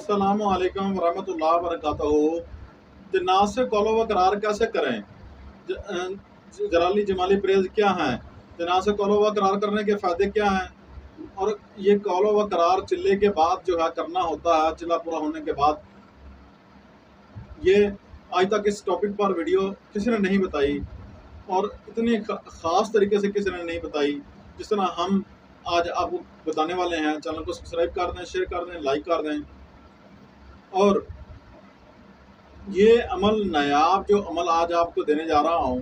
अस्सलामु अलैकुम वरहमतुल्लाह वबरकातुहू। जन्नात से कौलो व करार कैसे करें? जलाली जमाली प्रेज क्या हैं? जन्नात से कौलो व करार करने के फ़ायदे क्या हैं? और ये कौलो व करार चिल्ले के बाद जो है करना होता है, चिल्ला पूरा होने के बाद। ये आज तक इस टॉपिक पर वीडियो किसी ने नहीं बताई और इतनी ख़ास तरीके से किसी ने नहीं बताई जिस तरह हम आज आपको बताने वाले हैं। चैनल को सब्सक्राइब कर दें, शेयर कर दें, लाइक कर दें। और ये अमल नायाब जो अमल आज आपको देने जा रहा हूँ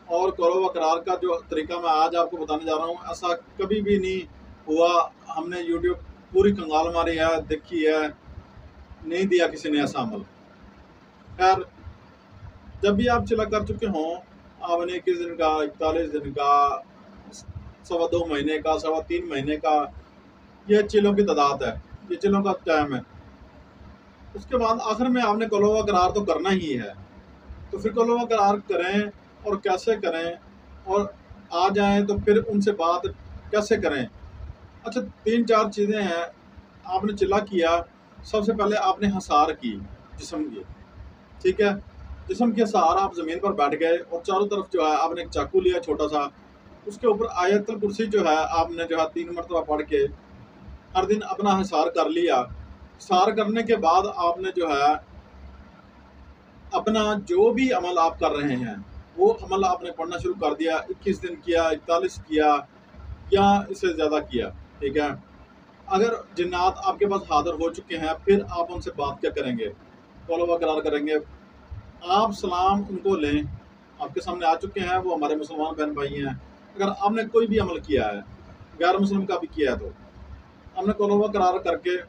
और कौलो व करार का जो तरीका मैं आज आपको बताने जा रहा हूँ, ऐसा कभी भी नहीं हुआ। हमने यूट्यूब पूरी कंगाल मारी है, देखी है, नहीं दिया किसी ने ऐसा अमल। खैर, जब भी आप चिल्ला कर चुके हों, आपने 21 दिन का, 41 दिन का, 2.25 महीने का, 3.25 महीने का, ये चिल्लों की तादाद है, ये चिल्लों का टाइम है। उसके बाद आखिर में आपने कौलो व करार तो करना ही है। तो फिर कौलो व करार करें और कैसे करें, और आ जाएं तो फिर उनसे बात कैसे करें। अच्छा, 3-4 चीज़ें हैं। आपने चिल्ला किया, सबसे पहले आपने हसार की जिस्म की, ठीक है। जिस्म की हसार, आप ज़मीन पर बैठ गए और चारों तरफ जो है आपने एक चाकू लिया छोटा सा, उसके ऊपर आयतुल कुर्सी जो है आपने जो है 3 मरतबा पढ़ के हर दिन अपना हसार कर लिया। हसार करने के बाद आपने जो है अपना जो भी अमल आप कर रहे हैं वो अमल आपने पढ़ना शुरू कर दिया। 21 दिन किया, 41 किया या इससे ज़्यादा किया, ठीक है। अगर जिन्नात आपके पास हाजिर हो चुके हैं, फिर आप उनसे बात क्या करेंगे? कौलो व करार करेंगे। आप सलाम उनको लें, आपके सामने आ चुके हैं, वो हमारे मुसलमान बहन भाई हैं। अगर आपने कोई भी अमल किया है, गैर मुस्लिम का भी किया है, तो हमने कौलो व करार करके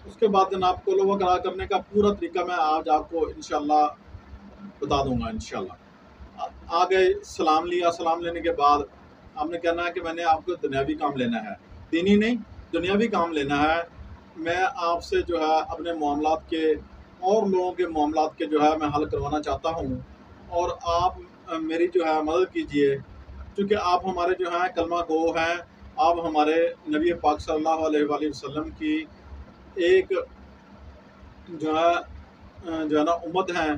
उसके बाद जनाब कौलो व करार करने का पूरा तरीका मैं आज आपको इंशाल्लाह बता दूंगा। इंशाल्लाह आ गए, सलाम लिया, सलाम लेने के बाद आपने कहना है कि मैंने आपको दुनियावी काम लेना है, दीनी नहीं, दुनियावी काम लेना है। मैं आपसे जो है अपने मामलात के और लोगों के मामलात के जो है मैं हल करवाना चाहता हूँ, और आप मेरी जो है मदद कीजिए, क्योंकि आप हमारे जो हैं कलमा गो हैं। आप हमारे नबी पाक सल्लल्लाहु अलैहि वसल्लम की एक जो है ना उम्मत हैं,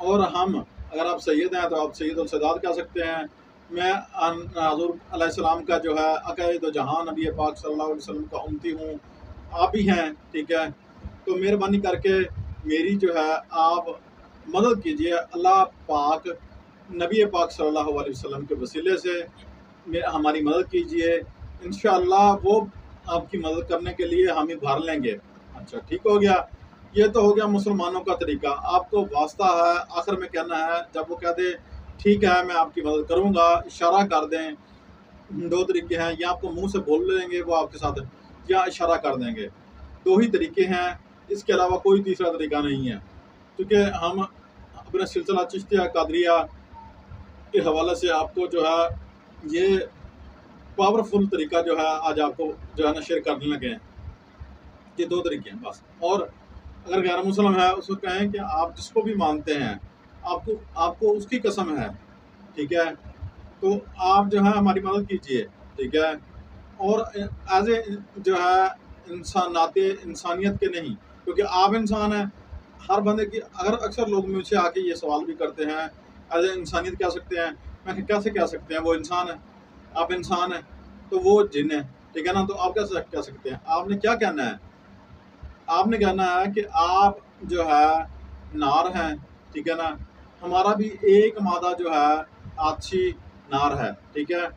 और हम, अगर आप सैयद हैं तो आप सैयद और सदात कह सकते हैं। मैं हज़ूर अलैहिस्सलाम का जो है अक़ायद जहां नबी पाक सल्लल्लाहु अलैहि वसल्लम का उम्मती हूँ, आप भी हैं, ठीक है। तो मेहरबानी करके मेरी जो है आप मदद कीजिए। अल्लाह पाक नबी पाक सल्लल्लाहु अलैहि वसल्लम के वसीले से हमारी मदद कीजिए। इंशाअल्लाह वो आपकी मदद करने के लिए हम ही भर लेंगे। अच्छा, ठीक हो गया। ये तो हो गया मुसलमानों का तरीका। आपको वास्ता है आखिर में कहना है, जब वो कह दे ठीक है मैं आपकी मदद करूँगा, इशारा कर दें। 2 तरीके हैं, या आपको मुंह से बोल लेंगे वो आपके साथ, या इशारा कर देंगे। 2 ही तरीके हैं, इसके अलावा कोई तीसरा तरीका नहीं है। क्योंकि हम अपने सिलसिला चिश्तिया कादरिया के हवाले से आपको जो है ये पावरफुल तरीका जो है आज आपको जो है ना शेयर करने लगे हैं। ये 2 तरीके हैं बस। और अगर गैर मुस्लिम है उसको कहें कि आप जिसको भी मानते हैं, आपको उसकी कसम है, ठीक है, तो आप जो है हमारी मदद कीजिए, ठीक है। और एज ए जो है इंसानियत के नहीं, क्योंकि आप इंसान हैं। हर बंदे की, अगर अक्सर लोग मुझसे आके ये सवाल भी करते हैं, एज ए इंसानियत कह सकते हैं। मैं कैसे कह सकते हैं, वो इंसान है, आप इंसान हैं, तो वो जिन है, ठीक है ना। तो आप कैसे कह सकते हैं? आपने क्या कहना है? आपने कहना है कि आप जो है नार हैं, ठीक है ना। हमारा भी एक मादा जो है आछी नार है, ठीक है।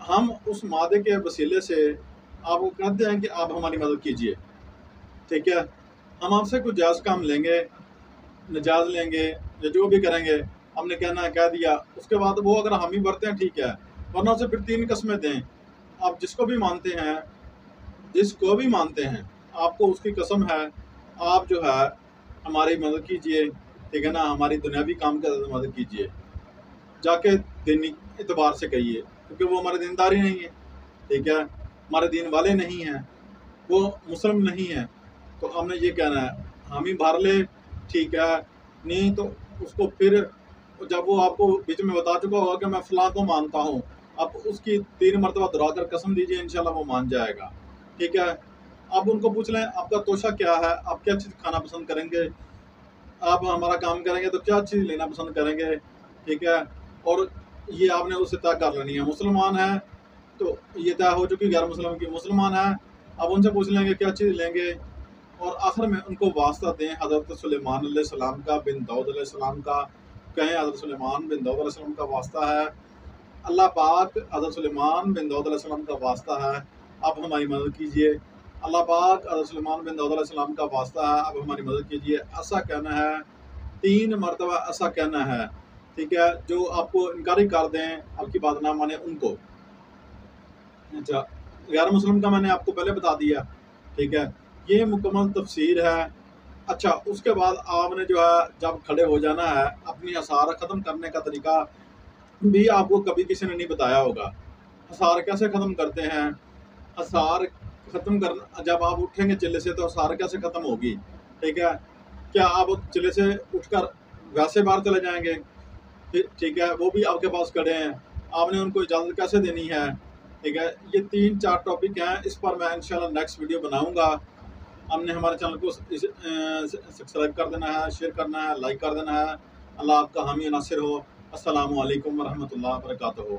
हम उस मादे के वसीले से आपको कहते हैं कि आप हमारी मदद कीजिए, ठीक है। हम आपसे कुछ जायज़ काम लेंगे, नजायज़ लेंगे, या जो भी करेंगे, हमने कहना है कह दिया। उसके बाद वो अगर हम ही बरते हैं, ठीक है, वरना उसे फिर 3 कस्में दें। आप जिसको भी मानते हैं, आपको उसकी कसम है, आप जो है हमारी मदद कीजिए, ठीक है ना। हमारी दुनियावी काम की मदद कीजिए, जाके दीनी एतबार से कहिए, क्योंकि वो हमारे दीनदार ही नहीं है, ठीक है, हमारे दीन वाले नहीं हैं, वो मुस्लिम नहीं हैं। तो हमने ये कहना है हम ही भर ले, ठीक है। नहीं तो उसको फिर जब वो आपको बीच में बता चुका होगा कि मैं फ़लाँ को मानता हूँ, आप उसकी 3 मरतबा दोहरा कर कसम दीजिए, इंशाल्लाह वो मान जाएगा, ठीक है। आप उनको पूछ लें आपका तोशा क्या है, आप क्या चीज़ खाना पसंद करेंगे, आप हमारा काम करेंगे तो क्या चीज़ लेना पसंद करेंगे, ठीक है। और ये आपने उससे तय कर लेनी है। मुसलमान है तो ये तय हो चुकी गैर मुसलमान की, मुसलमान है आप उनसे पूछ लेंगे क्या चीज़ लेंगे। और आखिर में उनको वास्ता दें हज़रत सुलेमान अलैहिस्सलाम का, बिन दाऊद अलैहिस्सलाम का, कहें हज़रत सुलेमान बिन दाऊद अलैहिस्सलाम का वास्ता है, अल्लाह पाक हज़रत सुलेमान बिन दाऊद अलैहिस्सलाम का वास्ता है, आप हमारी मदद कीजिए, अल्लाह पाक हज़रत सुलेमान बिन दाऊद अलैहिस्सलाम का वास्ता है, आप हमारी मदद कीजिए। ऐसा कहना है 3 मरतबा, ऐसा कहना है, ठीक है। जो आपको इनकारी कर दें, आपकी बात ना माने उनको। अच्छा, गैर मुस्लिम का मैंने आपको पहले बता दिया, ठीक है। ये मुकम्मल तफसीर है। अच्छा, उसके बाद आपने जो है जब खड़े हो जाना है, अपनी आसार ख़त्म करने का तरीका भी आपको कभी किसी ने नहीं बताया होगा। आसार कैसे ख़त्म करते हैं, आसार ख़त्म करना, जब आप उठेंगे चिल्ले से तो आसार कैसे ख़त्म होगी, ठीक है। क्या आप चिल्ले से उठकर वैसे बाहर चले जाएंगे, ठीक है, वो भी आपके पास खड़े हैं, आपने उनको इजाज़त कैसे देनी है, ठीक है। ये 3-4 टॉपिक हैं, इस पर मैं इंशाल्लाह नेक्स्ट वीडियो बनाऊंगा। हमने हमारे चैनल को सब्सक्राइब कर देना है, शेयर करना है, लाइक कर देना है। अल्लाह आपका हामी नासिर हो। अस्सलामु अलैकुम वरहमतुल्लाहि वबरकातुहू।